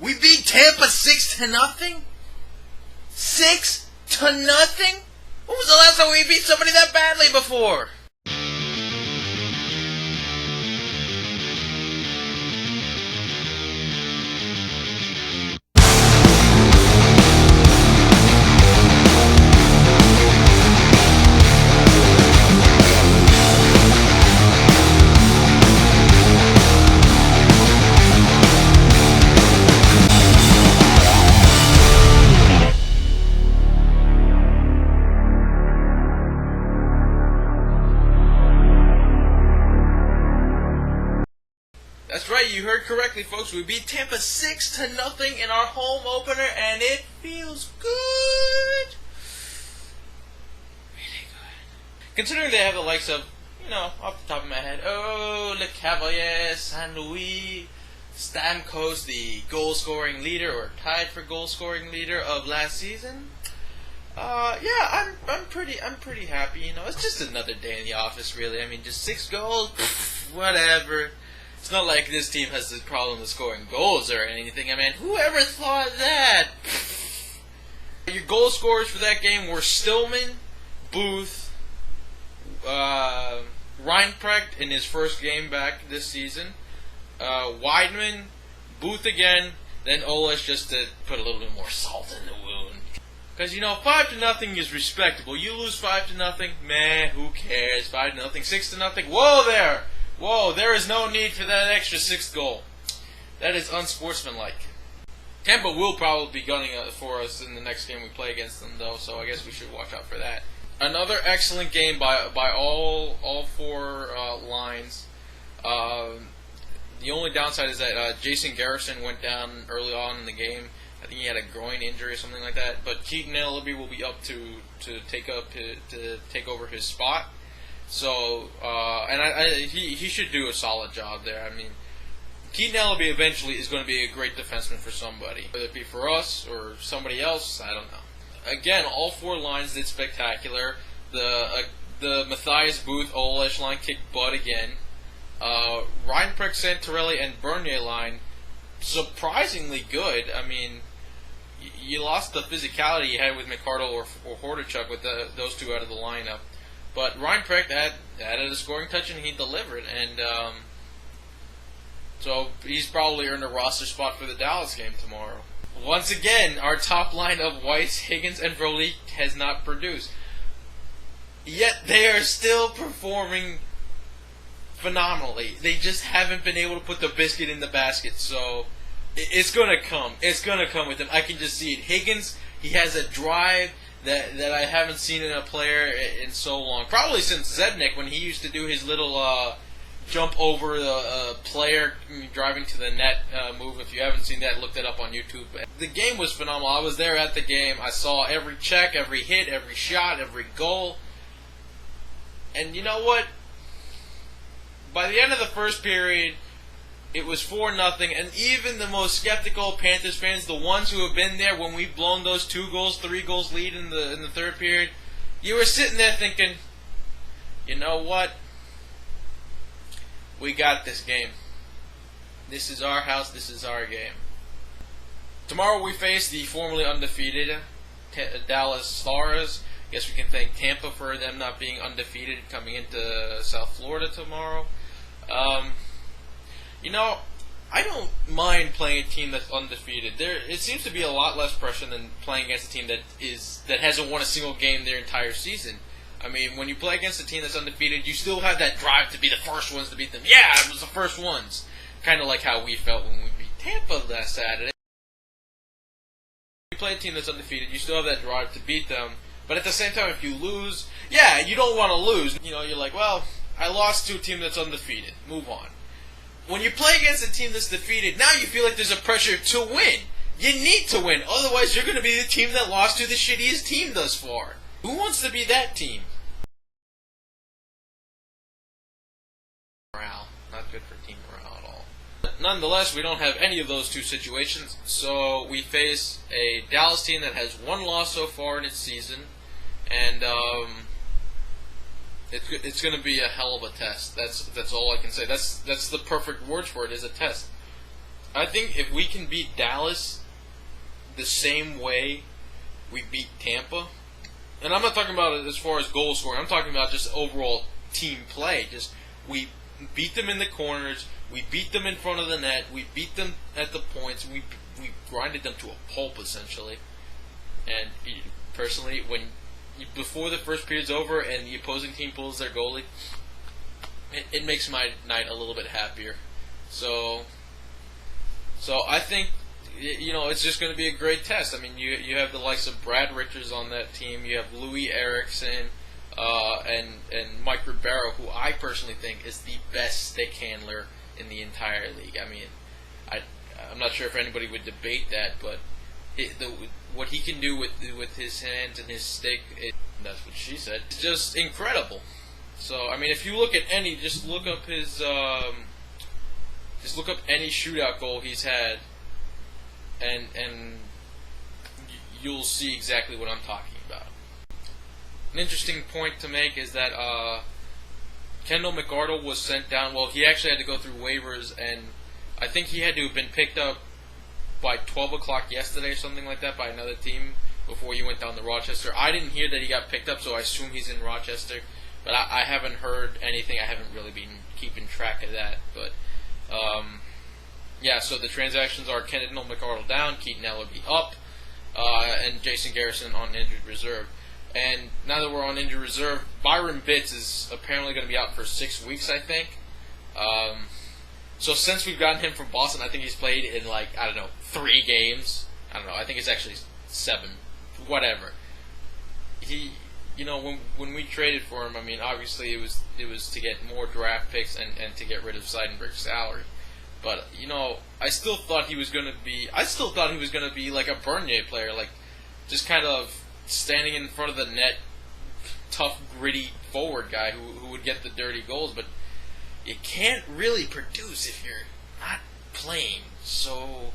We beat Tampa 6-0? 6-0? When was the last time we beat somebody that badly before? That's right, you heard correctly, folks. We beat Tampa 6-0 in our home opener, and it feels good. Really good. Considering they have the likes of, off the top of my head, Le Cavalier, San Luis, Stamkos, the goal-scoring leader, or tied for goal-scoring leader of last season. I'm pretty happy. It's just another day in the office, really. I mean, just 6 goals, whatever. It's not like this team has the problem with scoring goals or anything. I mean, whoever thought that? Your goal scorers for that game were Stillman, Booth, Reinprecht in his first game back this season, Weidman, Booth again, then Olash just to put a little bit more salt in the wound. Because, 5-0 is respectable. You lose 5-0, meh, who cares? 5-0, 6-0, whoa, there is no need for that extra 6th goal. That is unsportsmanlike. Tampa will probably be gunning for us in the next game we play against them, though, so I guess we should watch out for that. Another excellent game by all 4 lines. The only downside is that Jason Garrison went down early on in the game. I think he had a groin injury or something like that. But Keaton Ellaby will be up to take over his spot. So, he should do a solid job there. I mean, Keaton Ellaby eventually is going to be a great defenseman for somebody. Whether it be for us or somebody else, I don't know. Again, all 4 lines did spectacular. The Matthias Booth Olash line kicked butt again. Reinprecht, Santorelli, and Bernier line, surprisingly good. I mean, you lost the physicality you had with McArdle or Hordichuk with those 2 out of the lineup. But Reinprecht added a scoring touch and he delivered, and so he's probably earned a roster spot for the Dallas game tomorrow. Once again, our top line of Weiss, Higgins, and Vrolik has not produced. Yet they are still performing phenomenally. They just haven't been able to put the biscuit in the basket, so it's going to come. It's going to come with him. I can just see it. Higgins, he has a drive that I haven't seen in a player in so long. Probably since Zednik, when he used to do his little jump over the player driving to the net move. If you haven't seen that, look that up on YouTube. The game was phenomenal. I was there at the game. I saw every check, every hit, every shot, every goal. And you know what? By the end of the first period, it was 4-0, and even the most skeptical Panthers fans, the ones who have been there when we've blown those 2 goals, 3 goals lead in the third period, you were sitting there thinking, you know what? We got this game. This is our house. This is our game. Tomorrow we face the formerly undefeated Dallas Stars. I guess we can thank Tampa for them not being undefeated coming into South Florida tomorrow. I don't mind playing a team that's undefeated. It seems to be a lot less pressure than playing against a team that hasn't won a single game their entire season. I mean, when you play against a team that's undefeated, you still have that drive to be the first ones to beat them. Yeah, it was the first ones. Kind of like how we felt when we beat Tampa last Saturday. When you play a team that's undefeated, you still have that drive to beat them. But at the same time, if you lose, yeah, you don't want to lose. You're like, well, I lost to a team that's undefeated. Move on. When you play against a team that's defeated, now you feel like there's a pressure to win. You need to win. Otherwise, you're going to be the team that lost to the shittiest team thus far. Who wants to be that team? Morale. Not good for team morale at all. But nonetheless, we don't have any of those 2 situations. So we face a Dallas team that has 1 loss so far in its season. And it's going to be a hell of a test. That's all I can say. That's the perfect words for it, is a test. I think if we can beat Dallas the same way we beat Tampa, and I'm not talking about it as far as goal scoring, I'm talking about just overall team play. Just we beat them in the corners, we beat them in front of the net, we beat them at the points, we grinded them to a pulp essentially. And personally, before the first period's over and the opposing team pulls their goalie, it makes my night a little bit happier. So I think, it's just going to be a great test. I mean, you have the likes of Brad Richards on that team. You have Louis Eriksson and Mike Ribeiro, who I personally think is the best stick handler in the entire league. I mean, I'm not sure if anybody would debate that, but what he can do with his hands and his stick, that's what she said, it's just incredible. So, I mean, if you look at just look up any shootout goal he's had, and you'll see exactly what I'm talking about. An interesting point to make is that Kendall McArdle was sent down. Well, he actually had to go through waivers, and I think he had to have been picked up by 12 o'clock yesterday or something like that by another team before he went down to Rochester. I didn't hear that he got picked up, so I assume he's in Rochester. But I haven't heard anything. I haven't really been keeping track of that. But, so the transactions are Kendall McArdle down, Keaton Ellerby up, and Jason Garrison on injured reserve. And now that we're on injured reserve, Byron Bitts is apparently going to be out for 6 weeks, I think. So since we've gotten him from Boston, I think he's played in 3 games. I don't know. I think it's actually 7. Whatever. He, when we traded for him, I mean, obviously it was to get more draft picks and to get rid of Seidenberg's salary. But I still thought he was going to be like a Bernier player, like just kind of standing in front of the net, tough, gritty forward guy who would get the dirty goals. But you can't really produce if you're not playing. So,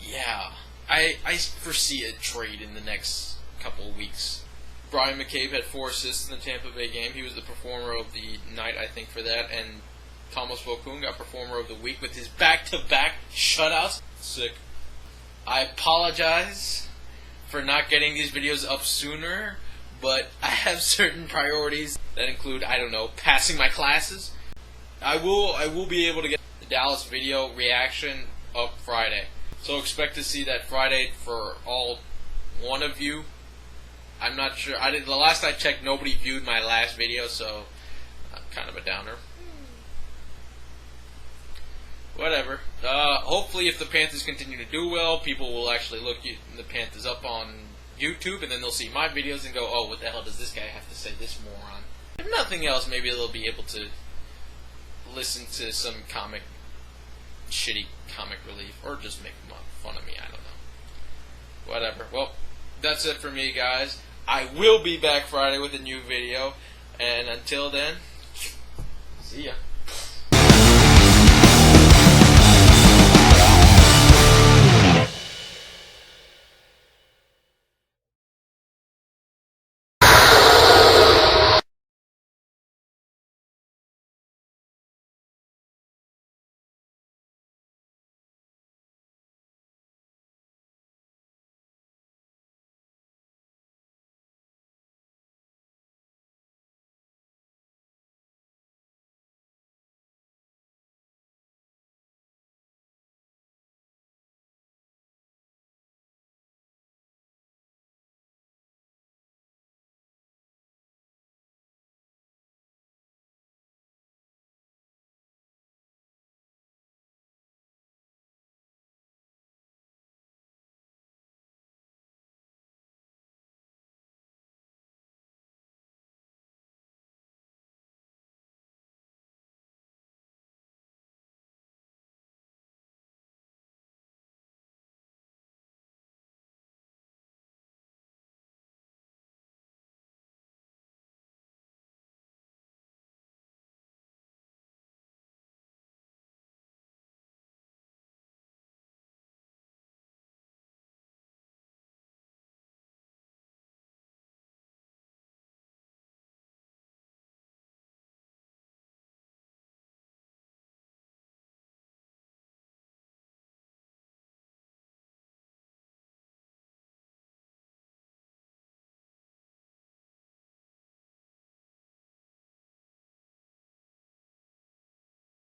yeah, I foresee a trade in the next couple of weeks. Brian McCabe had 4 assists in the Tampa Bay game. He was the performer of the night, I think, for that. And Thomas Vokoun got performer of the week with his back-to-back shutouts. Sick. I apologize for not getting these videos up sooner, but I have certain priorities that include, passing my classes. I will be able to get the Dallas video reaction up Friday. So expect to see that Friday for all one of you. I'm not sure. The last I checked, nobody viewed my last video, so I'm kind of a downer. Whatever. Hopefully, if the Panthers continue to do well, people will actually look the Panthers up on YouTube, and then they'll see my videos and go, "Oh, what the hell does this guy have to say? This moron." If nothing else, maybe they'll be able to listen to some shitty comic relief, or just make fun of me. I don't know. Whatever. Well, that's it for me, guys. I will be back Friday with a new video, and until then, see ya.